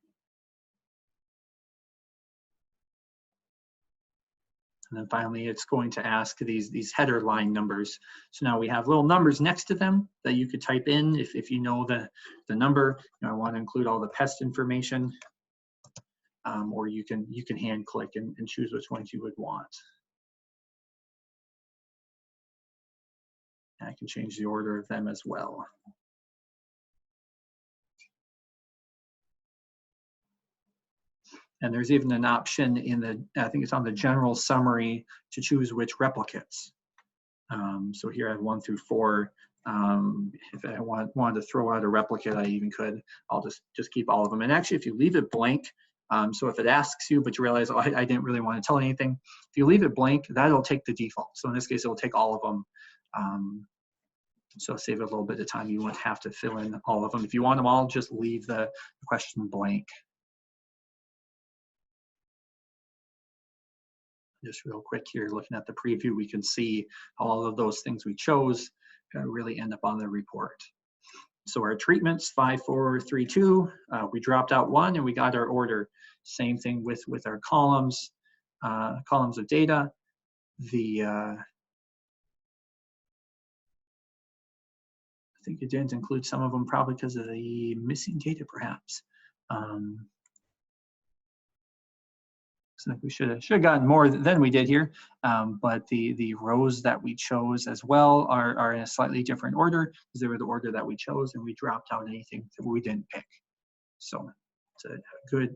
And then finally, it's going to ask these header line numbers. So now we have little numbers next to them that you could type in if you know the number. I want to include all the pest information, or you can hand click and choose which ones you would want. I can change the order of them as well. And there's even an option in the, I think it's on the general summary, to choose which replicates. So here I have 1 through 4. If I wanted to throw out a replicate, I even could. I'll just keep all of them. And actually, if you leave it blank, so if it asks you, but you realize, oh, I didn't really want to tell anything, if you leave it blank, that'll take the default. So in this case, it'll take all of them. So save a little bit of time. You won't have to fill in all of them. If you want them all, just leave the question blank. Just real quick here, looking at the preview, we can see how all of those things we chose really end up on the report. So our treatments, 5, 4, 3, 2, we dropped out 1 and we got our order. Same thing with our columns, columns of data. I think it didn't include some of them probably because of the missing data perhaps. So we should have gotten more than we did here, but the rows that we chose as well are in a slightly different order because they were the order that we chose, and we dropped out anything that we didn't pick. So it's a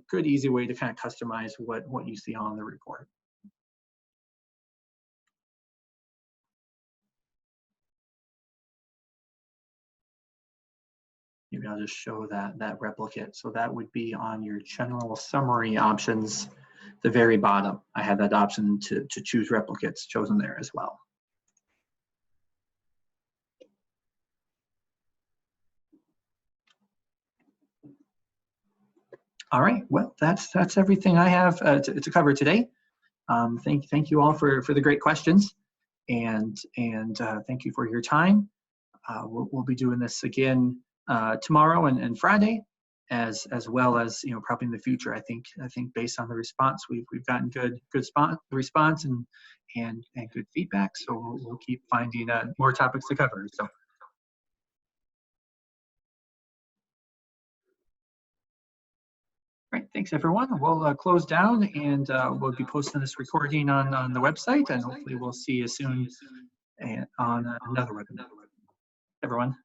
good easy way to kind of customize what you see on the report. Maybe I'll just show that replicate. So that would be on your general summary options. The very bottom, I had that option to choose replicates chosen there as well. All right, well, that's everything I have to cover today. Thank you all for the great questions, and thank you for your time. We'll be doing this again tomorrow and Friday, as well as probably in the future. I think based on the response, we've gotten good response and good feedback. So we'll keep finding more topics to cover. So. Great, thanks everyone. We'll close down, and we'll be posting this recording on the website, and hopefully we'll see you soon on another webinar. Everyone.